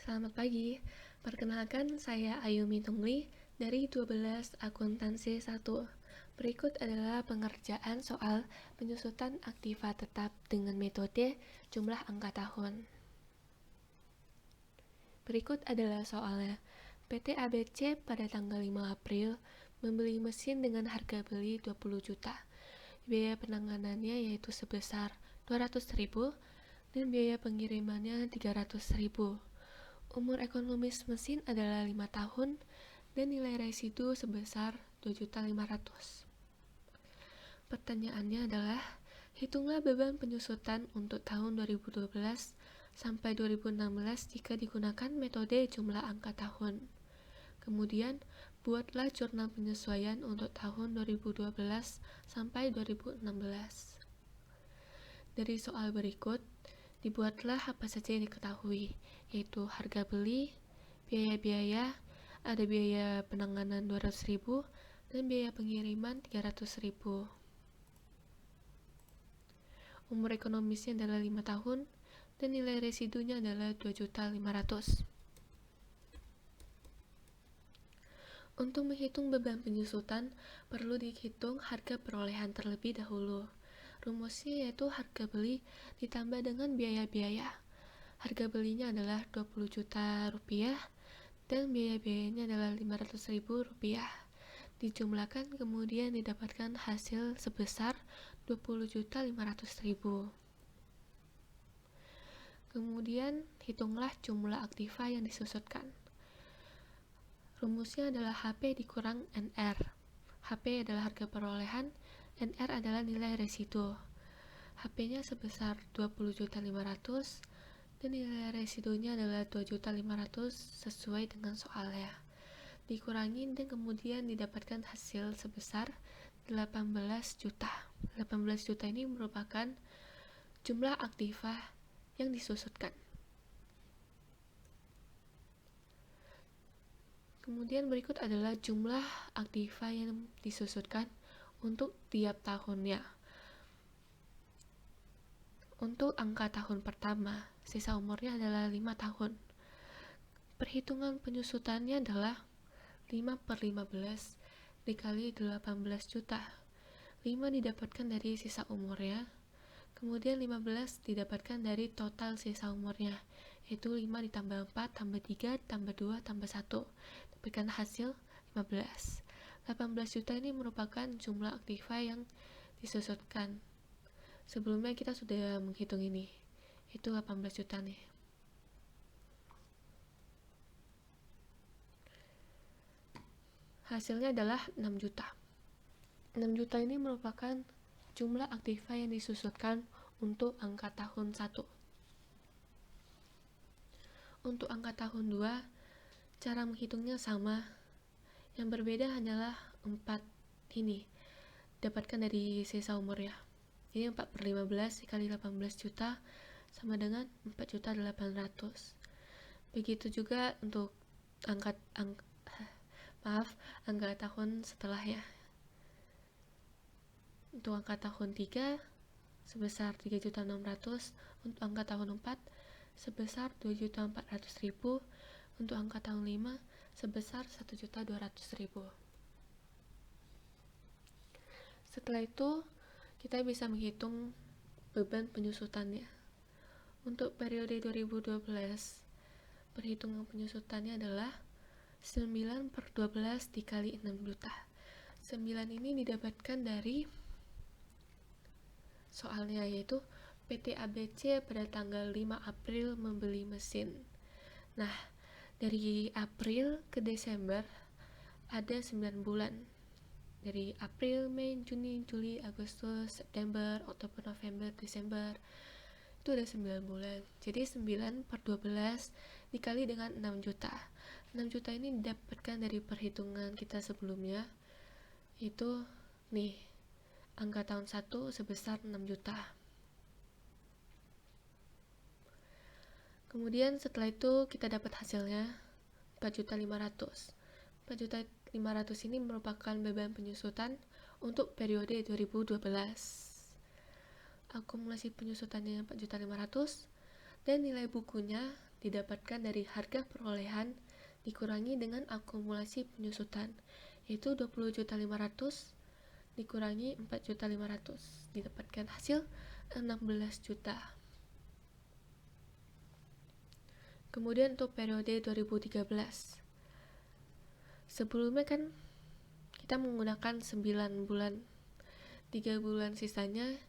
Selamat pagi, perkenalkan saya Ayumi Tungli dari 12 Akuntansi 1. Berikut adalah pengerjaan soal penyusutan aktiva tetap dengan metode jumlah angka tahun. Berikut adalah soalnya. PT ABC pada tanggal 5 April membeli mesin dengan harga beli 20 juta. Biaya penanganannya yaitu sebesar 200.000 dan biaya pengirimannya 300.000. Umur ekonomis mesin adalah 5 tahun dan nilai residu sebesar 2.500.000. Pertanyaannya adalah, hitunglah beban penyusutan untuk tahun 2012 sampai 2016 jika digunakan metode jumlah angka tahun. Kemudian, buatlah jurnal penyesuaian untuk tahun 2012 sampai 2016. Dari soal berikut, dibuatlah apa saja yang diketahui, yaitu harga beli, biaya-biaya, ada biaya penanganan 200.000 dan biaya pengiriman 300.000. Umur ekonomisnya adalah 5 tahun dan nilai residunya adalah 2.500.000. Untuk menghitung beban penyusutan, perlu dihitung harga perolehan terlebih dahulu. Rumusnya yaitu harga beli ditambah dengan biaya-biaya. Harga belinya adalah 20 juta rupiah dan biaya-biayanya adalah 500.000 rupiah. Dijumlahkan kemudian didapatkan hasil sebesar 20.500.000. Kemudian hitunglah jumlah aktiva yang disusutkan. Rumusnya adalah HP dikurang NR. HP adalah harga perolehan, NR adalah nilai residu. HP-nya sebesar 20.500.000 dan nilai residunya adalah 2.500.000 sesuai dengan soalnya. Dikurangi dan kemudian didapatkan hasil sebesar 18 juta. 18 juta ini merupakan jumlah aktiva yang disusutkan. Kemudian berikut adalah jumlah aktiva yang disusutkan untuk tiap tahunnya. Untuk angka tahun pertama, sisa umurnya adalah 5 tahun. Perhitungan penyusutannya adalah 5/15 dikali 18 juta. 5 didapatkan dari sisa umurnya, kemudian 15 didapatkan dari total sisa umurnya, yaitu 5 ditambah 4 tambah 3 tambah 2 tambah 1. Dapatkan hasil 15. 18 juta ini merupakan jumlah aktiva yang disusutkan. Sebelumnya kita sudah menghitung ini, itu 18 juta nih. Hasilnya adalah 6 juta. 6 juta ini merupakan jumlah aktiva yang disusutkan untuk angka tahun 1. Untuk angka tahun 2, cara menghitungnya sama. Yang berbeda hanyalah 4 ini. Dapatkan dari sisa umurnya. Jadi 4/15 dikali 18 juta sama dengan 4.800.000. Begitu juga untuk angka tahun setelahnya. Untuk angka tahun 3 sebesar 3.600.000, untuk angka tahun 4 sebesar 2.400.000, untuk angka tahun 5 sebesar 1.200.000. Setelah itu, kita bisa menghitung beban penyusutannya. Untuk periode 2012, perhitungan penyusutannya adalah 9/12 dikali 6 juta. 9 ini didapatkan dari soalnya, yaitu PT ABC pada tanggal 5 April membeli mesin. Nah, dari April ke Desember ada 9 bulan. Dari April, Mei, Juni, Juli, Agustus, September, Oktober, November, Desember, itu ada 9 bulan. Jadi 9/12 dikali dengan 6 juta. 6 juta ini didapatkan dari perhitungan kita sebelumnya, itu nih, angka tahun 1 sebesar 6 juta. Kemudian setelah itu kita dapat hasilnya 4.500.000. 4.500.000 ini merupakan beban penyusutan untuk periode 2012. Akumulasi penyusutannya 4.500.000 dan nilai bukunya didapatkan dari harga perolehan dikurangi dengan akumulasi penyusutan, yaitu 20.500.000 dikurangi 4.500.000, didapatkan hasil 16 juta. Kemudian untuk periode 2013, sebelumnya kan kita menggunakan 9 bulan, 3 bulan sisanya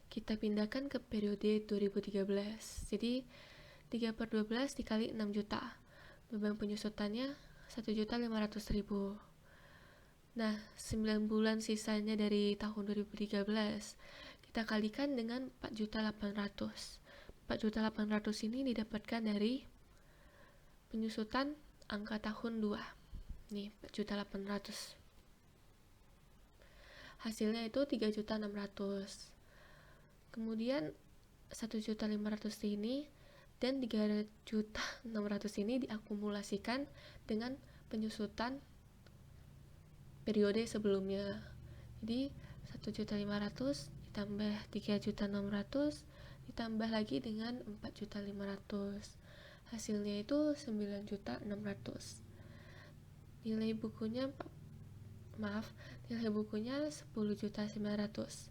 kita pindahkan ke periode 2013. Jadi 3/12 dikali 6 juta, beban penyusutannya 1.500.000. Nah, 9 bulan sisanya dari tahun 2013 kita kalikan dengan 4.800.000. 4.800.000 ini didapatkan dari penyusutan angka tahun 2. Nih, 4.800.000. Hasilnya itu 3.600.000. Kemudian 1.500.000 ini dan 3.600.000 ini diakumulasikan dengan penyusutan periode sebelumnya. Jadi 1.500.000 ditambah 3.600.000 ditambah lagi dengan 4.500.000. Hasilnya itu 9.600.000. Nilai bukunya 10.900.000.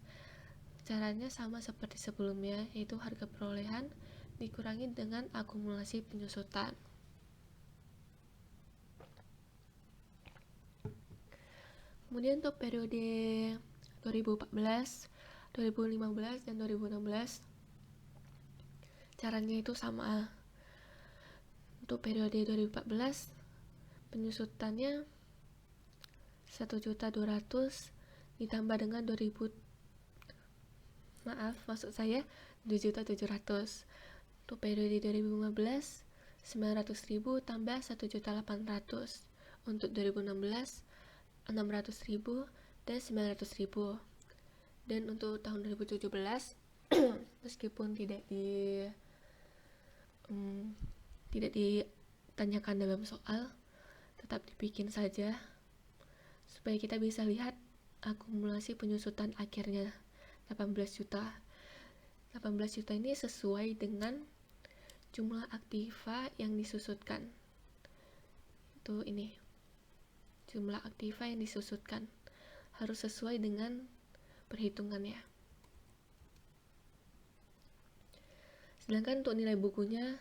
Caranya sama seperti sebelumnya, yaitu harga perolehan dikurangi dengan akumulasi penyusutan. Kemudian untuk periode 2014, 2015, dan 2016 caranya itu sama. Untuk periode 2014 penyusutannya 1.200.000 ditambah dengan 2.700.000 Untuk periode 2015 900.000 tambah 1.800.000. Untuk 2016 600.000 dan 900.000. Dan untuk tahun 2017 meskipun tidak ditanyakan dalam soal, tetap dibikin saja supaya kita bisa lihat akumulasi penyusutan akhirnya 18 juta. 18 juta ini sesuai dengan jumlah aktiva yang disusutkan. Itu ini. Jumlah aktiva yang disusutkan harus sesuai dengan perhitungannya. Sedangkan untuk nilai bukunya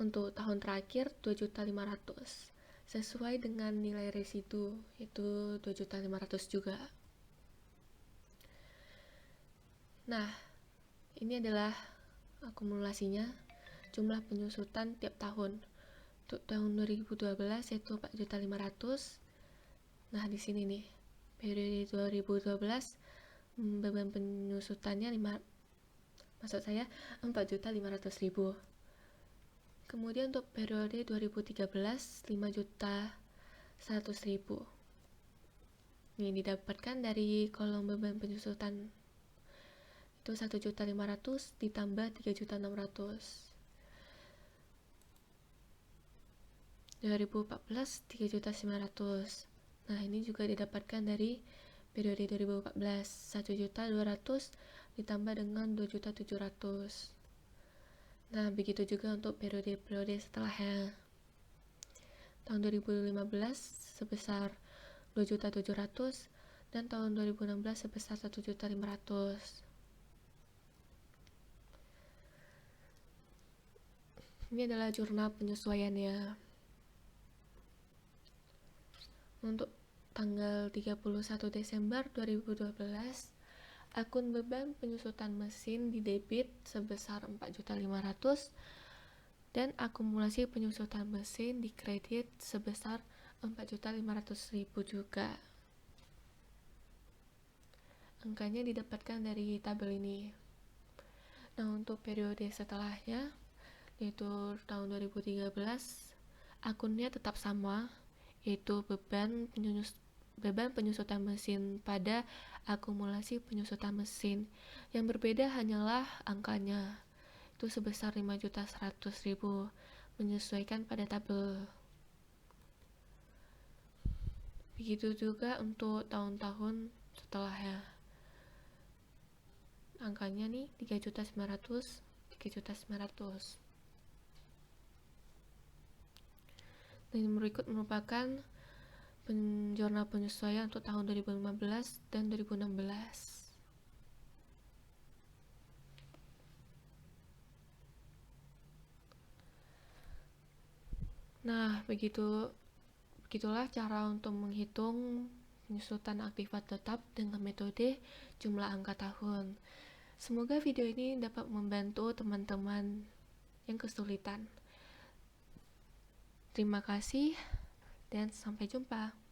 untuk tahun terakhir 2.500.000 sesuai dengan nilai residu, itu 2.500.000 juga. Nah, ini adalah akumulasinya jumlah penyusutan tiap tahun. Untuk tahun 2012 yaitu 4.500.000. Nah, di sini nih periode 2012 beban penyusutannya 4.500.000. Kemudian untuk periode 2013 5.100.000. Ini didapatkan dari kolom beban penyusutan itu 1.500.000 ditambah 3.600.000. 2014 3.900.000. Nah, ini juga didapatkan dari periode 2014 1.200.000 ditambah dengan 2.700.000. Nah, begitu juga untuk periode-periode setelahnya. Tahun 2015 sebesar 2.700.000 dan tahun 2016 sebesar 1.500.000. Ini adalah jurnal penyesuaiannya. Untuk tanggal 31 Desember 2012, akun beban penyusutan mesin didebit sebesar 4.500.000 dan akumulasi penyusutan mesin dikredit sebesar 4.500.000 juga. Angkanya didapatkan dari tabel ini. Nah, untuk periode setelahnya yaitu tahun 2013, akunnya tetap sama, yaitu beban penyusutan mesin pada akumulasi penyusutan mesin. Yang berbeda hanyalah angkanya, itu sebesar 5.100.000 menyesuaikan pada tabel. Begitu juga untuk tahun-tahun setelahnya. Angkanya nih 3.900.000, 3.900.000. Dan berikut merupakan jurnal penyesuaian untuk tahun 2015 dan 2016. Nah, begitulah cara untuk menghitung penyusutan aktifat tetap dengan metode jumlah angka tahun. Semoga video ini dapat membantu teman-teman yang kesulitan. Terima kasih dan sampai jumpa.